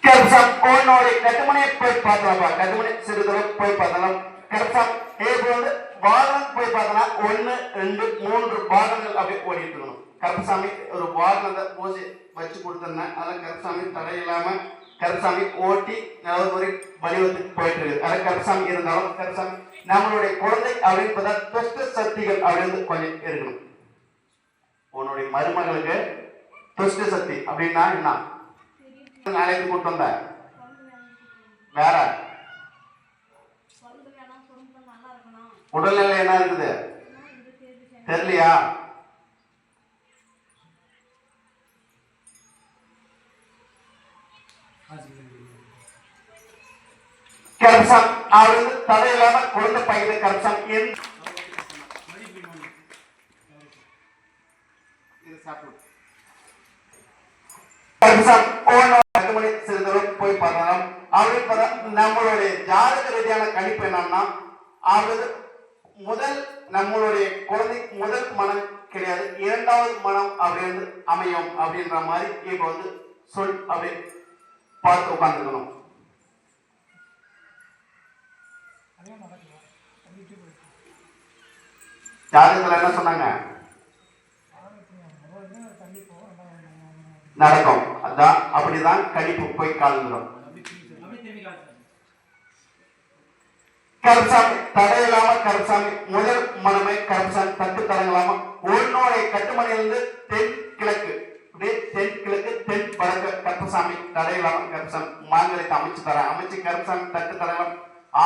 கருப்சாமி உன்னோட கட்டுமனையை போய் பார்த்தலாம்ப்பா. கட்டுமனை சிறிதளவு போய் பார்த்தலாம். கருப்சாமி இப்போ வந்து வாகனம் போய் பார்த்தோம்னா 1 2 3 வாகனங்கள் அப்படியே ஓடிட்டு இருக்கணும். கருப்பசாமி ஒரு வாகனத்தை பூசி வச்சு கொடுத்துருந்தேன். அதெல்லாம் கருப்பசாமி தடையில்லாம கருப்பசாமி ஓட்டி நல்ல ஒரு வடிவத்துக்கு போயிட்டு இருக்கு. அதான் கருப்பசாமி இருந்தாலும் கருப்பசாமி நம்மளுடைய குழந்தை அப்படின்னு துஷ்ட சக்திகள் அப்படின்னு கொஞ்சம் இருக்கணும். உன்னுடைய மருமகளுக்கு துஷ்ட சக்தி அப்படின்னா என்ன அழைத்து கூட்டு வந்த வேற உடல்நிலை என்ன இருக்குது தெரியலையா? கருப்சாமி அவர் தடையில்லாம குழந்தை பையன் கருப்சாமி போய் பார்க்கலாம். அவரு நம்மளுடைய ஜாதக ரீதியான கணிப்பு என்னன்னா அவரு முதல் நம்மளுடைய குழந்தை முதல் மனம் கிடையாது, 2வது மனம் அப்படின்னு அமையும் அப்படின்ற மாதிரி இப்ப வந்து சொல் அப்படி பார்த்து உட்கார்ந்துக்கணும். ஜாதகத்துல என்ன சொன்னாங்க நடக்கும். அதான் அப்படிதான் கணிப்பு போய் கலந்துடும். கருப்சாமி தடையில்லாம கருப்சாமி முதல் மனமே கருப்சாமி தட்டு தரங்களாம உன்னோடைய கட்டுமணியிலிருந்து தென் கிழக்கு அப்படியே தென் கிழக்கு தென் வடக்கு கருப்பசாமி தடையில்லாம கருப்சாமி மாங்கலத்தை அமைச்சு தர அமைச்சு கருப்சாமி தட்டு தரலாம்.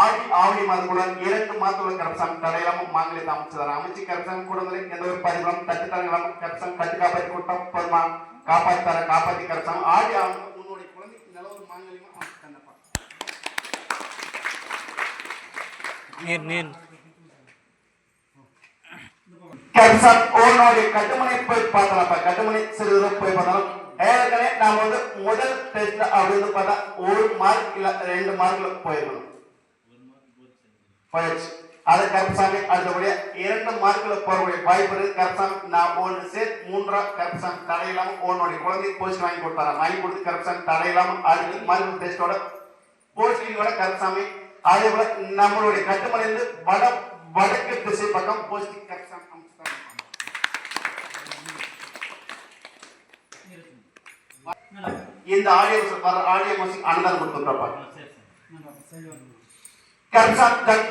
ஆடி ஆவணி மாதத்துடன் 2 மாதத்துள்ள கருப்சாமி தடையில்லாம மாங்கலத்தை அமைச்சு தர அமைச்சு கருப்சாமி கூடங்களை எந்த ஒரு பதிவுகளும் தட்டு தரங்களாம கருப்சாமி தட்டு காப்பாற்றி கொடுத்தா போதுமா? காப்பாற்றி தர காப்பாற்றி கருப்சாமி ஆடி ஆவணி உன்னுடைய குழந்தைக்கு நல்ல ஒரு மாங்கலியமா அமைச்சு தந்தப்பா. கருப்சாமி உன்னுடைய கட்டுமனை போய் பார்த்தலாம். கட்டுமனை சிறிது போய் பார்த்தாலும் ஏற்கனவே நாம வந்து முதல் டெஸ்ட் அப்படின்னு பார்த்தா 1 மார்க் இல்ல 2 மார்க்ல போயிருக்கணும் போயிடுச்சு. அது கருப்சாமி அடுத்தபடியா 2 மார்க்ல போறக்கூடிய வாய்ப்பு இருக்கு. கருப்சாமி நான் 1 சேர்த்து 3 கருப்சாமி தடையில்லாம உன்னுடைய குழந்தைக்கு போஸ்ட் வாங்கி கொடுத்தாரா வாங்கி கொடுத்து கருப்சாமி தடையில்லாம அடுத்து மார்க் டெஸ்டோட போஸ்டிங்கோட கருப்சாமி அதே போல நம்மளுடைய கட்டுமனையிலிருந்து வடக்கு திசை பக்கம் போஸ்டிங் கருப்சாமி இந்த ஆடியோ மியூசிக் அன்னதானம் கொடுத்துருப்பா. கருப்சாமி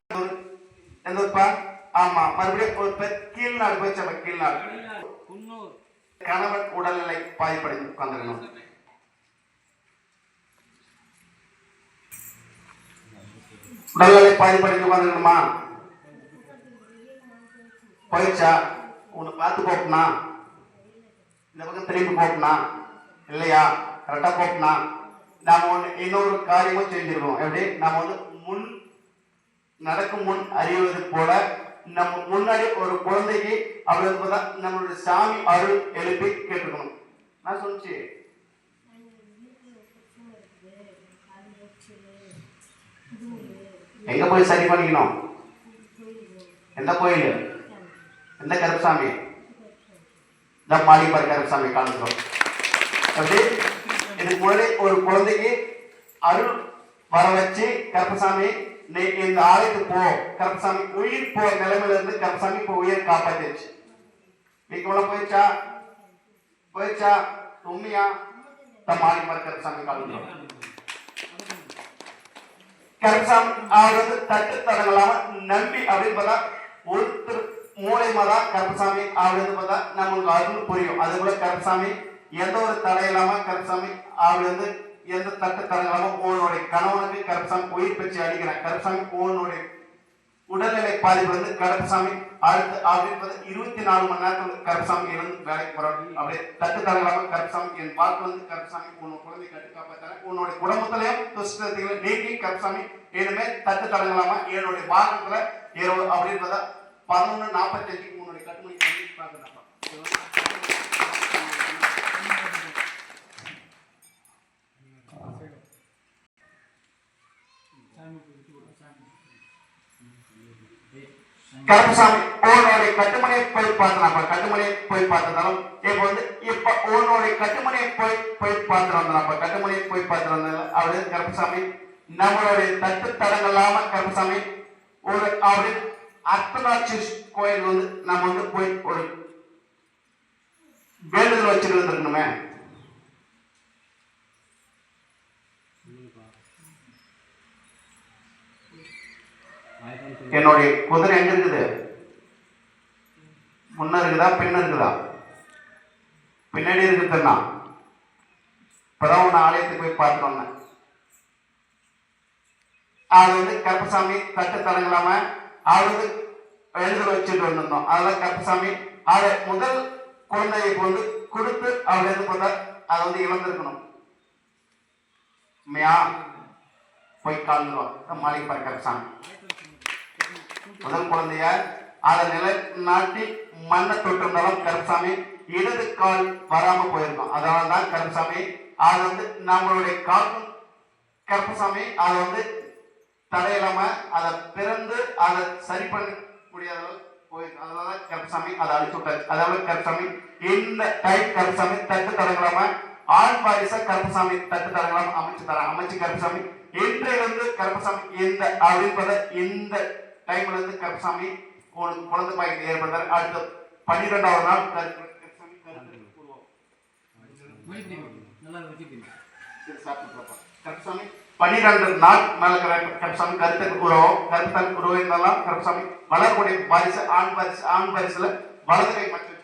எந்தப்பா ஆமா மறுபடியும் ஒரு பேர் கீழ்நாடு போயிச்சப்ப கீழ்நாடு கணவன் உடல்நிலை பாதிப்படைந்து உட்கார்ந்துக்கணும். உடல்நிலை பாதிப்படைந்து உட்கார்ந்துக்கணுமா? போயிடுச்சா? உன்னை பார்த்து போட்டுனா இந்த பக்கம் திரும்பி போட்டுனா இல்லையா? கரெக்டா போட்டுனா நாம ஒண்ணு இன்னொரு காரியமும் செஞ்சிருக்கோம். எப்படி நம்ம வந்து முன் நடக்கும் முன் அறிவது போல நம்ம முன்னாடி ஒரு குழந்தைக்கு அவளுக்கு நம்மளுடைய சாமி அருள் எழுப்பி கேட்டுக்கணும். நான் சொல்லிச்சு எங்க போய் சரி பண்ணிக்கணும்? எந்த கோயில்? எந்த கருப்சாமி? இந்த மாளிகை கருப்சாமி காண்கிறோம். அப்படி இதுக்கு முன்னாடி ஒரு குழந்தைக்கு அருள் வர வச்சு கருப்பசாமி நீ இந்த ஆலயத்துக்கு போ கருப்பசாமி உயிர் போற நிலைமையில இருந்து கருப்பசாமி இப்போ உயிர் காப்பாத்திடுச்சு. நீங்க போயிடுச்சா? போயிடுச்சா? உண்மையா? மாளிகை கருப்பசாமி காண்கிறோம். கருப்பசாமி அவர் வந்து தட்டு தடங்களாம நம்பி அப்படின்னு பார்த்தா ஒருத்தர் மூலயமா தான் கருப்பசாமி அவர் பார்த்தா நம்மளுக்கு அருள் புரியும். அது போல கருப்பசாமி எந்த ஒரு தடை இல்லாம கருப்பசாமி அவர் வந்து எந்த தட்டு தடங்களாம உன்னுடைய கணவனுக்கு கருப்பசாமி உயிர் பெற்று அடிக்கிறேன். கருப்பசாமி உன்னுடைய உடல்நிலை பாதிப்பு வந்து கருப்பசாமி அடுத்து அப்படின்னு 24 மணி நேரத்தில் கருப்பசாமி இருந்து வேலைக்கு போறாரு. அப்படியே தட்டு தடங்களாம கருப்பசாமி என் வாக்கு வந்து கருப்பசாமி உன்னோட குழந்தை கட்டு காப்பாற்ற உன்னுடைய குடும்பத்திலையும் துஷ்டங்களை நீக்கி கருப்பசாமி இனிமே தட்டு தடங்களாம என்னுடைய வாகனத்துல அப்படின்னு பார்த்தா 11:45 உன்னுடைய கட்டுமணி பார்க்கலாம். கருப்பசாமி உன்னுடைய கட்டுமனையை போய் பார்த்தோம். கட்டுமனையை போய் பார்த்ததாலும் இப்ப வந்து இப்ப உன்னுடைய கட்டுமனையை போய் பார்த்துட்டு வந்தோம். கட்டுமனையை போய் பார்த்துட்டு வந்தோம். அவரு கருப்பசாமி நம்மளுடைய தட்டு தடங்கள் இல்லாம கருப்பசாமி ஒரு அவரு அர்த்தநாட்சி கோயில் வந்து நம்ம வந்து போய் ஒரு வேண்டுதல் வச்சுட்டு வந்துருக்கணுமே. என்னுடைய குதிரை எங்க இருக்குது? முன்ன இருக்குதா பின்ன இருக்குதா? பின்னாடி இருக்குதுன்னா இப்பதான் உன்னை ஆலயத்துக்கு போய் பார்த்துட்டு வந்தேன். அது வந்து கருப்பசாமி தட்டு தடங்கலாம அவருக்கு எழுதல் வச்சுட்டு வந்திருந்தோம். அதெல்லாம் கருப்பசாமி அதை முதல் குழந்தையை வந்து கொடுத்து அவர் எது பண்ண அதை வந்து இழந்திருக்கணும். போய் கால்ந்துருவான் மாளிகை பாரு கருப்பசாமி முதல் குழந்தைய அதை நிலை நாட்டி மண்ணை தொட்டிருந்தாலும் கருப்பசாமி இடது கால் வராம போயிருக்கும். அதனாலதான் கருப்பசாமி அது வந்து நம்மளுடைய காக்கும் கருப்பசாமி அதை வந்து தடையில்லாம அதை பிறந்து அதை சரி பண்ண முடியாத போயிருக்கு. அதனால கருப்பசாமி அதை அழிச்சு விட்டாச்சு. அதாவது கருப்பசாமி இந்த டைப் கருப்பசாமி தட்டு தடங்கலாம ஆண் பாரிசா கருப்பசாமி தட்டு தடங்கலாம அமைச்சு தரேன். அமைச்சு கருப்பசாமி இன்றையிலிருந்து கருப்பசாமி இந்த அப்படின்றத இந்த டைம்ல இருந்து கருப்பசாமி உனக்கு குழந்தை பாய்க்கு ஏற்படுத்தாரு. அடுத்த 12வது நாள் கருப்பசாமி கருப்பசாமி 12 நாள் மேல கருப்பசாமி கருத்துக்கு உறவும் கருத்தாக்கு உறவு இருந்தாலும் கருப்பசாமி வளரக்கூடிய வாரிசு ஆண் வாரிசுல வலது கை மட்டும்